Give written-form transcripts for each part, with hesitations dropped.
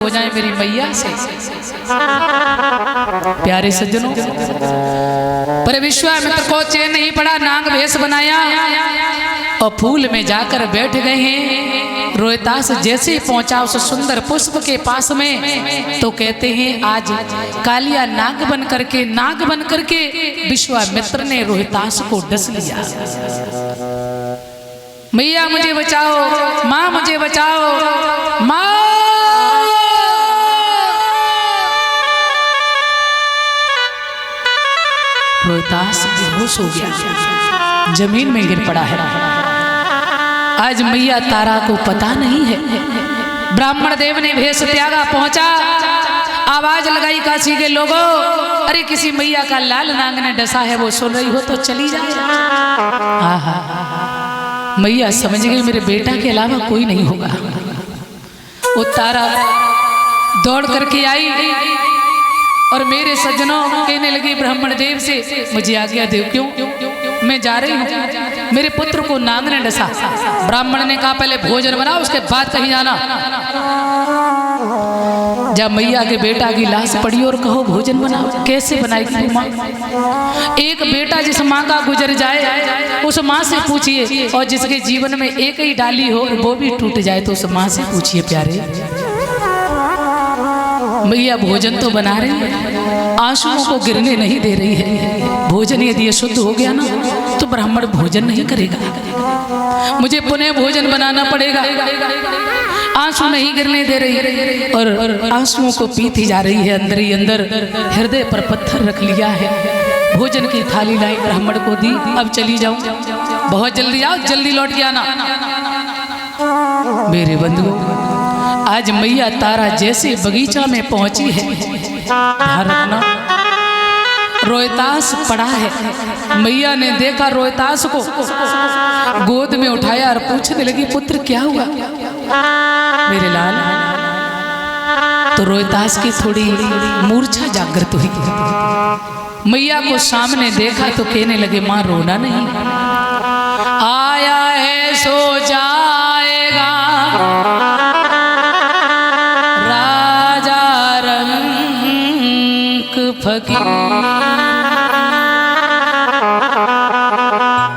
हो जाए मेरी मैया से। प्यारे सज्जनों, पर विश्वामित्र को चैन नहीं पड़ा, नाग वेश बनाया और फूल में जाकर बैठ गए हैं। रोहितास जैसे पहुंचा उस सुंदर पुष्प के पास में तो कहते हैं आज कालिया नाग बन करके विश्वामित्र ने रोहितास को डस लिया। मैया मुझे बचाओ, माँ मुझे बचाओ, माँ। रोहितास बेहोश हो गया, जमीन में गिर पड़ा है। आज मैया तारा को पता नहीं है। ब्राह्मण देव ने भेष त्यागा, पहुंचा, आवाज लगाई काशी के लोगों, अरे किसी मैया का लाल नाग ने डसा है, वो सुन रही हो तो चली जाए। मैया समझ गई मेरे बेटा के अलावा कोई नहीं होगा। वो तारा दौड़ करके आई और मेरे सज्जनों कहने लगी ब्राह्मण देव से, मुझे आज्ञा दो, क्यों? मैं जा रही हूँ, मेरे पुत्र को नाग ने डसा। ब्राह्मण ने कहा पहले भोजन बनाओ, उसके बाद कहीं जाना। जब मैया के बेटा की लाश पड़ी और कहो भोजन बनाओ, कैसे बनाएगी माँ? एक बेटा जिस माँ का गुजर जाए उस माँ से पूछिए, और जिसके जीवन में एक ही डाली हो और वो भी टूट जाए तो उस माँ से पूछिए। प्यारे मैया भोजन तो बना रही है, आंसुओं को गिरने नहीं दे रही है। भोजन यदि अशुद्ध हो गया ना तो ब्राह्मण भोजन नहीं करेगा, मुझे पुनः भोजन बनाना पड़ेगा। आंसू नहीं गिरने दे रही और आंसुओं को पीती जा रही है। अंदर ही अंदर हृदय पर पत्थर रख लिया है। भोजन की थाली लाई, ब्राह्मण को दी, अब चली जाऊं, बहुत जल्दी आओ, जल्दी लौट के आना। मेरे बंधुओं, आज मैया तारा जैसे बगीचा में पहुंची है, ध्यान रखना, रोहितास पड़ा है। मैया ने देखा रोहितास को, गोद में उठाया और पूछने लगी पुत्र क्या हुआ मेरे लाल? तो रोहितास की थोड़ी मूर्छा जागृत हुई। मैया को सामने देखा तो कहने लगे मां रोना नहीं, आया है सो जाएगा फकीर,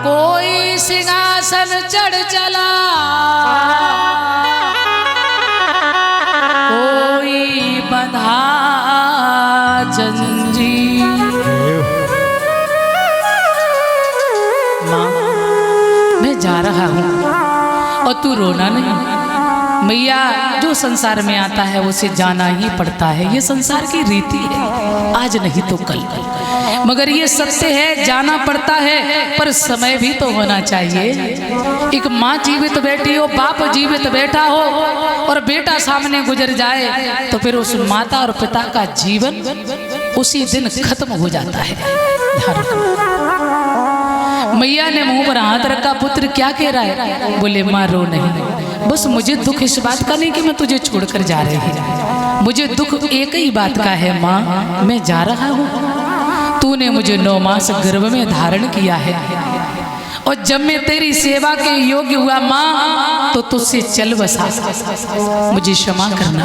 कोई सिंहासन चढ़ चला, कोई बंधा जंजीर। माँ मैं जा रहा हूँ और तू रोना नहीं। मैया जो संसार में आता है उसे जाना ही पड़ता है, ये संसार की रीति है, आज नहीं तो कल। मगर ये सत्य है, जाना पड़ता है, पर समय भी तो होना चाहिए। एक माँ जीवित बैठी हो, बाप जीवित बैठा हो और बेटा सामने गुजर जाए तो फिर उस माता और पिता का जीवन उसी दिन खत्म हो जाता है। मैया ने मुंह पर हाथ रखा, पुत्र क्या कह रहा है? बोले माँ रो नहीं, बस मुझे दुख इस बात का नहीं कि मैं तुझे छोड़कर जा रही हूँ, मुझे दुख एक ही बात का है माँ, मैं जा रहा हूँ। तूने मुझे 9 मास गर्भ में धारण किया है और जब मैं तेरी सेवा के योग्य हुआ माँ तो तुझसे चल बसा, मुझे क्षमा करना।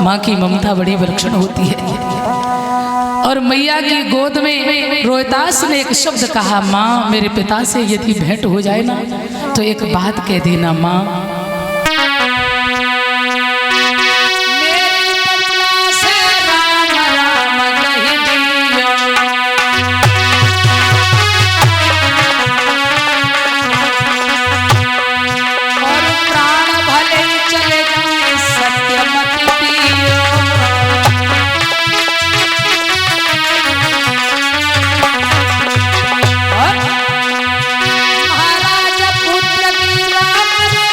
माँ की ममता बड़ी विलक्षण होती है। और मैया की गोद में रोहितास ने एक शब्द कहा, माँ मेरे पिता से यदि भेंट हो जाए ना तो एक बात कह देना माँ, महाराज पुत्र की राम रे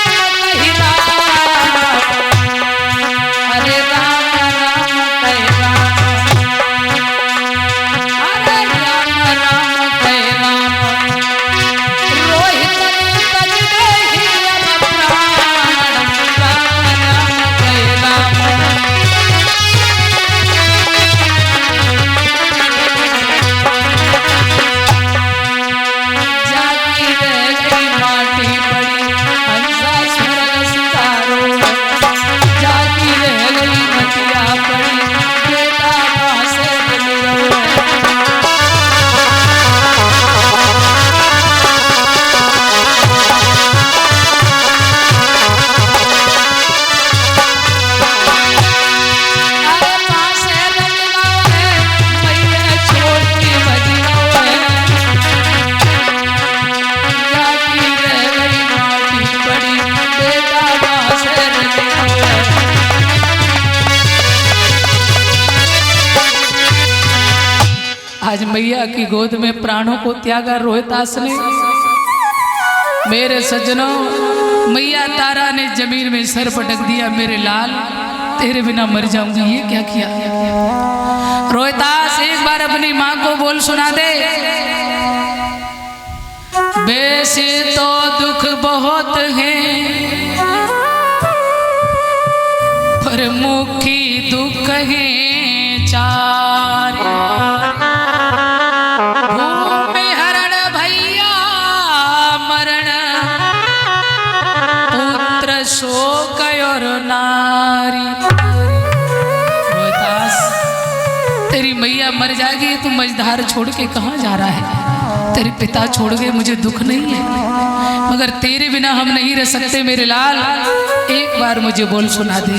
आज मैया की गोद में प्राणों को त्यागा रोहितास ने। मेरे सज्जनों, मैया तारा ने जमीन में सर पटक दिया, मेरे लाल तेरे बिना मर जाऊंगी, ये क्या किया। रोहितास एक बार अपनी माँ को बोल सुना दे, वैसे तो दुख बहुत है पर मुखी दुख है चार। भूमि हरण भैया मरण, पुत्र शोक और नारी। रोहितास, तेरी मैया मर जाएगी, तू मझधार छोड़ के कहाँ जा रहा है। तेरे पिता छोड़ गए, मुझे दुख नहीं है, मगर तेरे बिना हम नहीं रह सकते मेरे लाल। एक बार मुझे बोल सुना दे,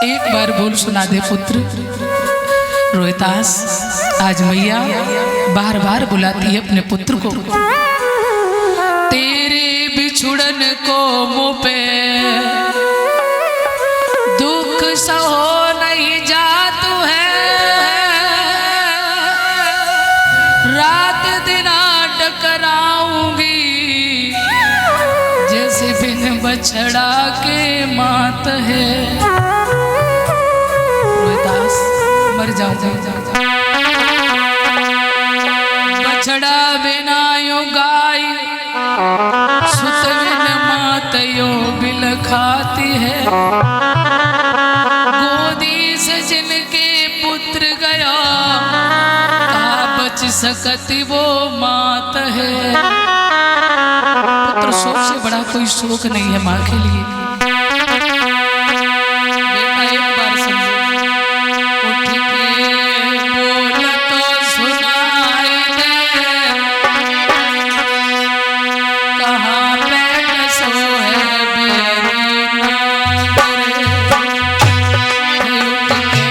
एक बार बोल सुना दे पुत्र। रोहितास, आज मैया बार बार बुलाती है अपने पुत्र को। तेरे बिछुड़न को मुँह पे दुख सहो नहीं जातू है, रात दिन टकराऊंगी जैसे बिन बछड़ा के मात है। रोहितास, मर जाऊंगा, बछड़ा बिना यो गाय, सुत बिन मात यो बिल खाती है। गोदी से जिनके पुत्र गया, बच सकती वो मात है। पुत्र शोक से बड़ा कोई शोक नहीं है माँ के लिए। बेटा एक बार समझो, उठ के बोल तो सुनाई दे, कहाँ बैठ सो है बेरी नागरे। उठ के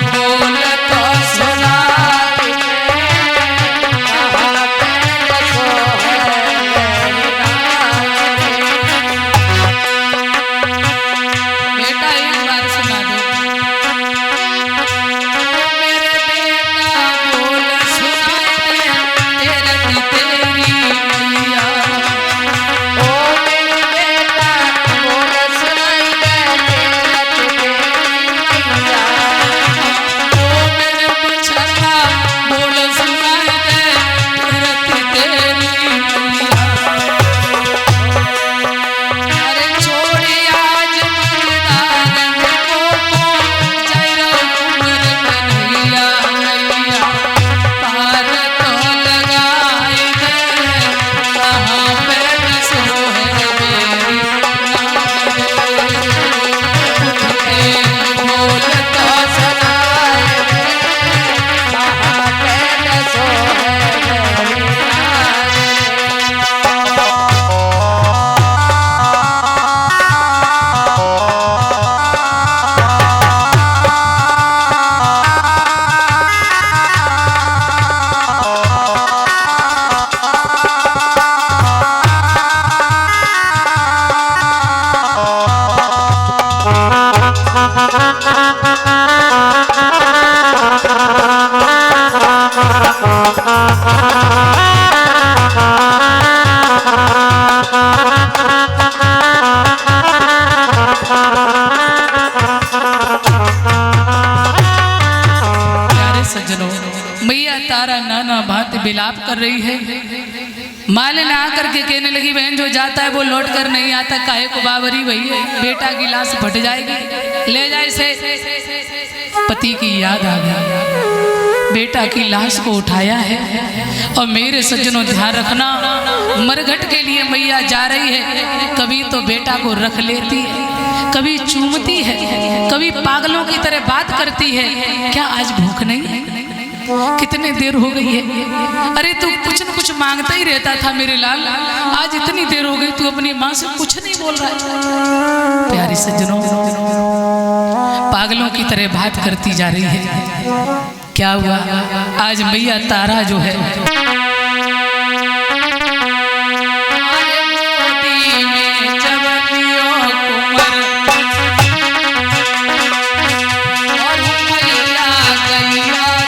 बोल तो सुनाई दे, बेटा एक बार सुना दो, मेरे बेटा बोल सुनाई दे, तेरी तेरी मैया। ओ मेरे बेटा बोल सुनाई दे, तेरी मैया। ओ मेरे बछड़ा बोल सुनाई दे, तेरी मैया। अरे छोड़ी आज मैदान में को जय उमर कन्हैया मैया। पार तो लगाई दे, कहाँ पे सो है मेरी नागरे। उठ के बोल तो सुनाई दे, कहाँ पे सो है मेरी प्यारे सज्जनों, मैया तारा नाना भांति विलाप कर रही है। मालिन आकर के कहने लगी, बहन जो जाता है वो लौट कर नहीं आता, काहे को बावरी भई है, बेटा की लाश फट जाएगी, ले जाए से। पति की याद आ गई, बेटा की लाश को उठाया है। और मेरे सज्जनों ध्यान रखना, मरघट के लिए मैया जा रही है, कभी तो बेटा को रख लेती है, कभी चूमती है, कभी पागलों की तरह बात करती है। क्या आज भूख नहीं है? कितने देर हो गई है? अरे तू कुछ न कुछ मांगता ही रहता था मेरे लाल, आज इतनी देर हो गई तू अपनी माँ से कुछ नहीं बोल रहा है। प्यारे सज्जनों, पागलों की तरह बात करती जा रही है। क्या हुआ? आज मैया तारा जो है और मैया गैया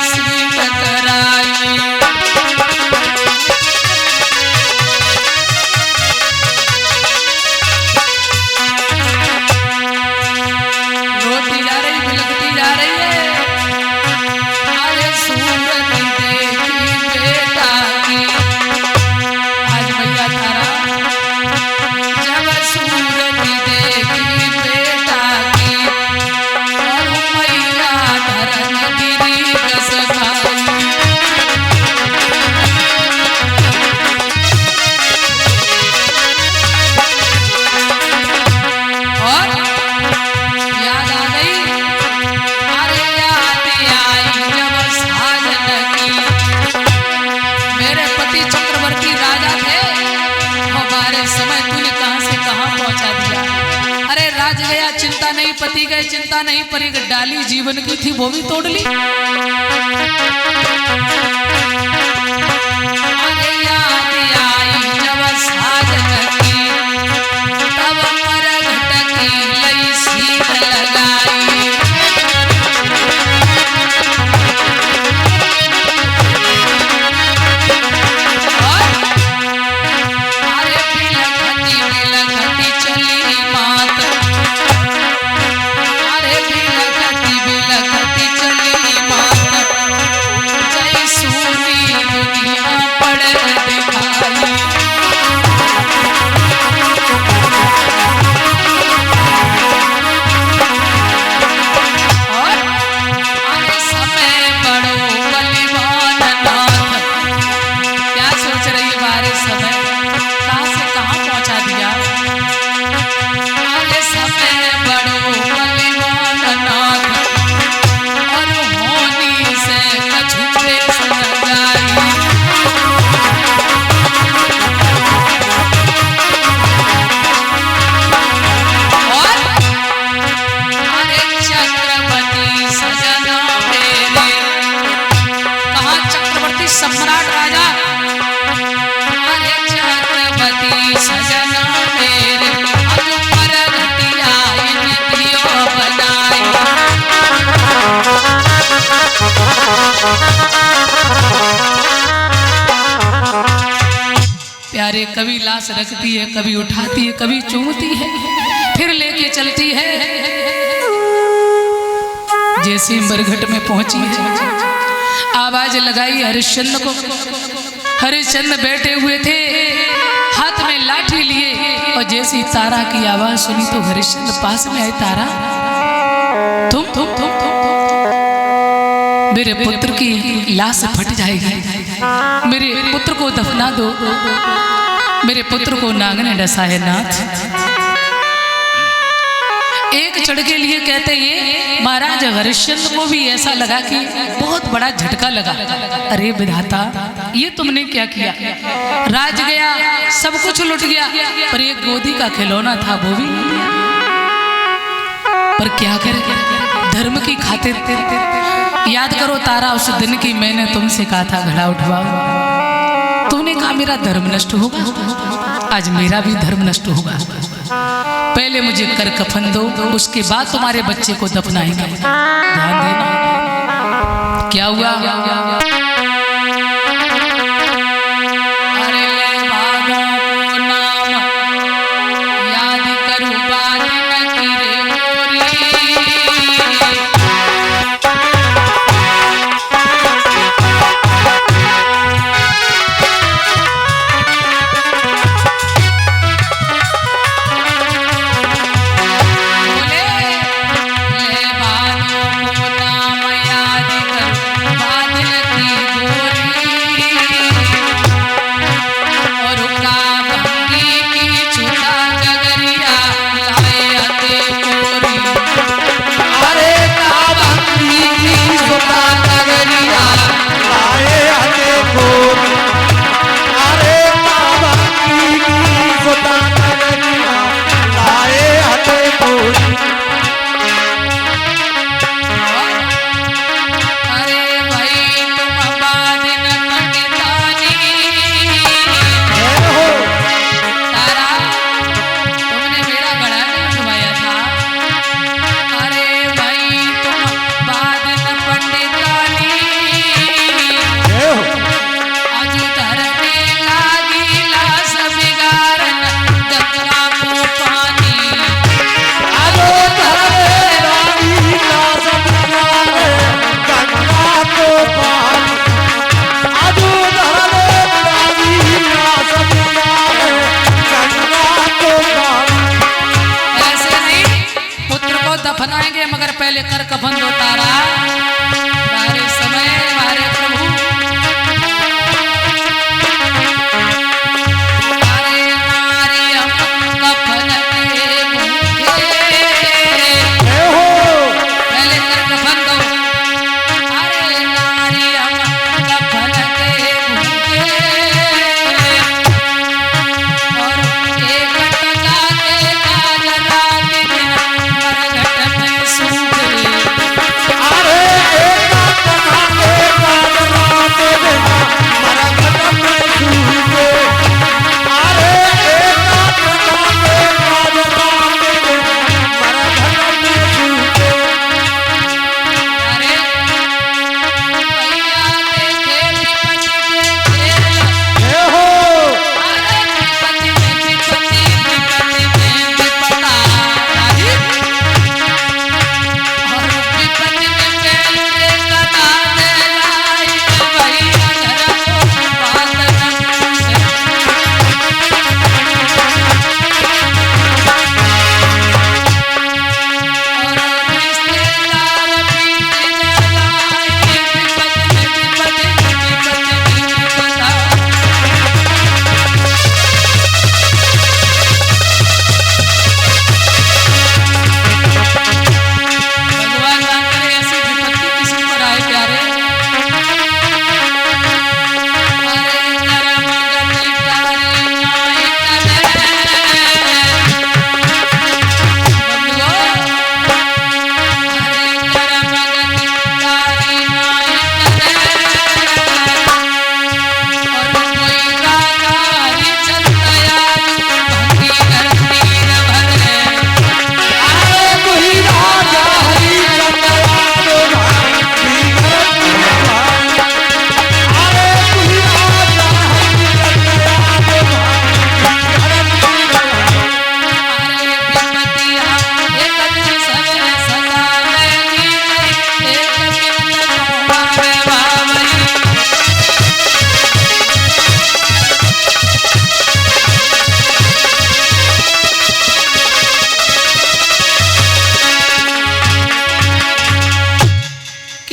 चिंता नहीं, पति गए चिंता नहीं, पर एक डाली जीवन की थी वो भी तोड़ ली। अरे याद आई जब साजन की, तब मरघट की लई सीत लगाई। प्यारे कभी लाश रखती है, कभी उठाती है, कभी चूमती है, फिर लेके चलती है। जैसे मरघट में पहुंची है, आवाज लगाई हरिश्चंद्र को। हरिश्चंद्र बैठे हुए थे, हाथ में लाठी लिए, और जैसी तारा की आवाज सुनी तो हरिश्चंद्र पास में आए। तारा, तुम मेरे पुत्र की लाश फट जाएगी, मेरे पुत्र को दफना दो, मेरे पुत्र को नाग ने डसा है नाथ। एक चढ़ के लिए कहते हैं महाराज हरिश्चंद्र को भी ऐसा लगा कि बहुत बड़ा झटका लगा। अरे विधाता, ये तुमने क्या किया? राज गया, सब कुछ लुट गया, पर एक गोदी का खिलौना था वो भी नहीं दिया। पर क्या करे, धर्म की खातिर। याद करो तारा, उस दिन की मैंने तुमसे कहा था घड़ा उठवाओ, तूने कहा मेरा धर्म नष्ट होगा, आज मेरा भी धर्म नष्ट होगा। पहले मुझे कर कफन दो, उसके बाद तुम्हारे बच्चे को दफनाएंगे। ध्यान देना क्या हुआ। अरे ले बाबा को नाम याद करूं, बात न गिरे मोरी। दफनाएंगे मगर पहले कर कफन दो तारा। सारे समय हमारे प्रभु अरे नारी हम कफन के भूखे, पहले कर कफन दो। अरे नारी हम कफन के भूखे, और एक टका के काज रात दिन मरघट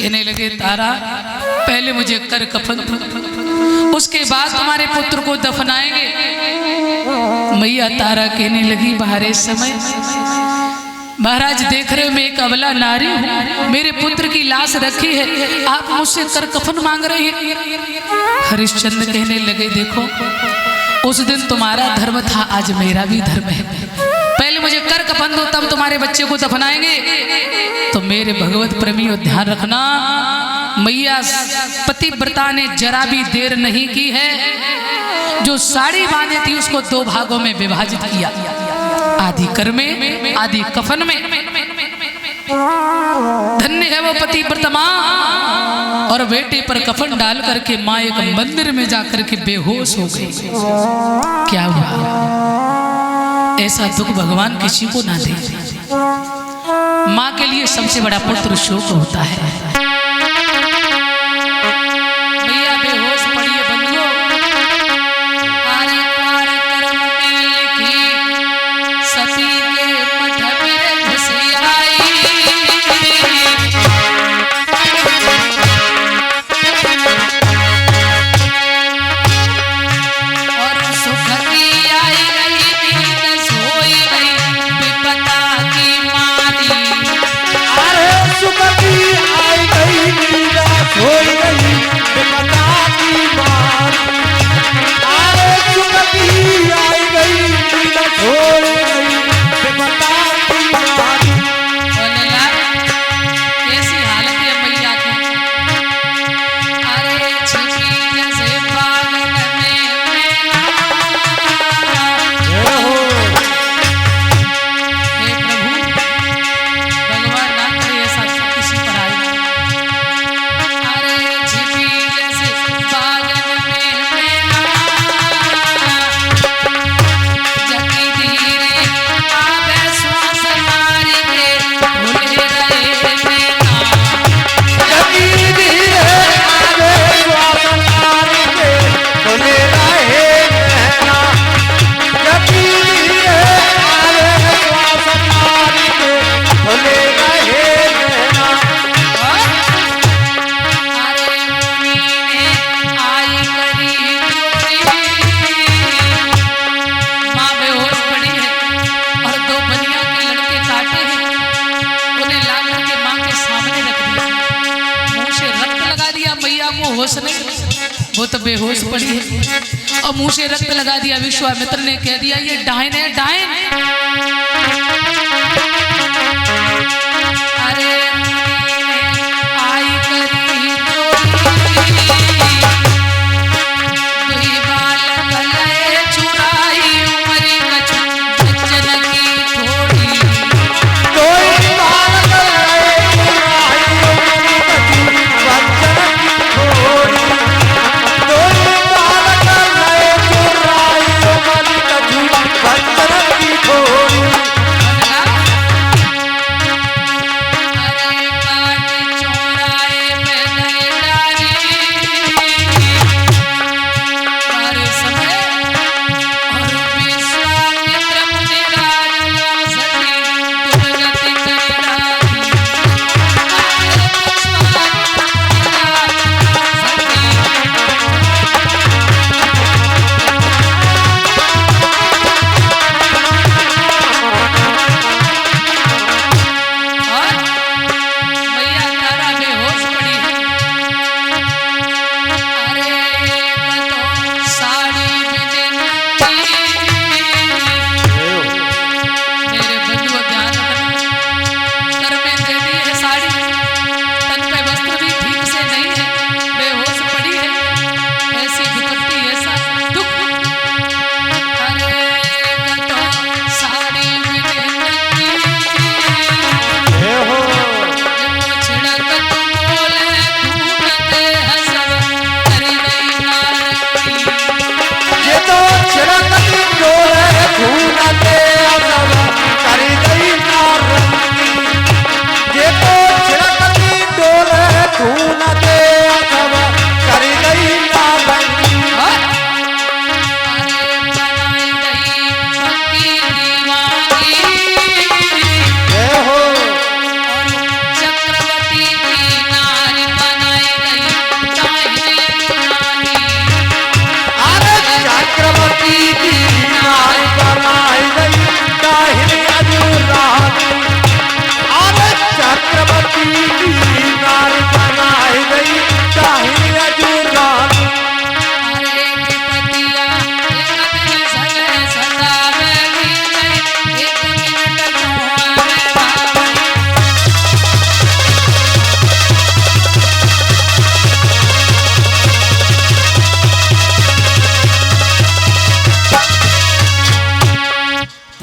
कहने लगे तारा पहले मुझे कर कफन दो, उसके बाद तुम्हारे पुत्र को दफनाएंगे। मैया तारा कहने लगी बाहर इस समय महाराज देख रहे हो मैं एक अबला नारी हूं, मेरे पुत्र की लाश रखी है, आप मुझसे कर कफन मांग रहे हैं। हरिश्चंद्र कहने लगे देखो उस दिन तुम्हारा धर्म था, आज मेरा भी धर्म है, पहले मुझे कर कफन दो तब तुम्हारे बच्चे को दफनाएंगे। तो मेरे भगवत प्रेमियों ध्यान रखना, मैया पतिव्रता ने जरा भी देर नहीं की है, जो साड़ी बांधी थी उसको दो भागों में विभाजित किया, आधी कर में आधी कफन में। धन्य है वो पतिव्रता मां। और बेटे पर कफन डाल करके मां एक मंदिर में जाकर के बेहोश हो गई। क्या हुआ? ऐसा दुख भगवान किसी को ना दे। मां के लिए सबसे बड़ा पुत्र शोक होता है। भैया बेहोश पड़ी बंधुओं, सती के मठ में घुस आई, और सुख की आई गई नींद सोई गई विपदा की मारी। अरे सुख की आई गई नींद सोई गई विपदा की मारी। अरे सुख की आई गई नींद सोई गई विपदा की मारी। बोले यार कैसी हालत है मैया की। अरे छिपी जैसे पागल में हे प्रभु भगवान ना करे ऐसा किसी पर आए। अरे छिपी जैसे पागल में जगी धीरे आवे श्वास मारी के भूले रहे नैना। जगी धीरे आवे श्वास मारी के भूले रहे नैना। जगी धीरे आवे श्वास मारी के भूले रहे नैना। अरे मुनि ने आई करी चोरी, माँ बेहोश पड़ी है और दो बनिया के लड़के काटे हैं, उन्हें ला करके माँ के सामने रख दिया, मुंह से रक्त लगा दिया। मैया को होश नहीं, वो तो बेहोश पड़ी है और मुंह से रक्त लगा दिया। विश्वामित्र ने कह दिया ये डायन है डायन। अरे मुनि ने आई करी दुई बालक लय चुराई उमरी कछु बच्चन की थोड़ी। कोई बालक लय चुराई उमरी कछु बच्चन की थोड़ी। कोई बालक लय चुराई उमरी कछु बच्चन की थोड़ी।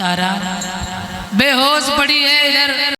तारा बेहोश पड़ी है इधर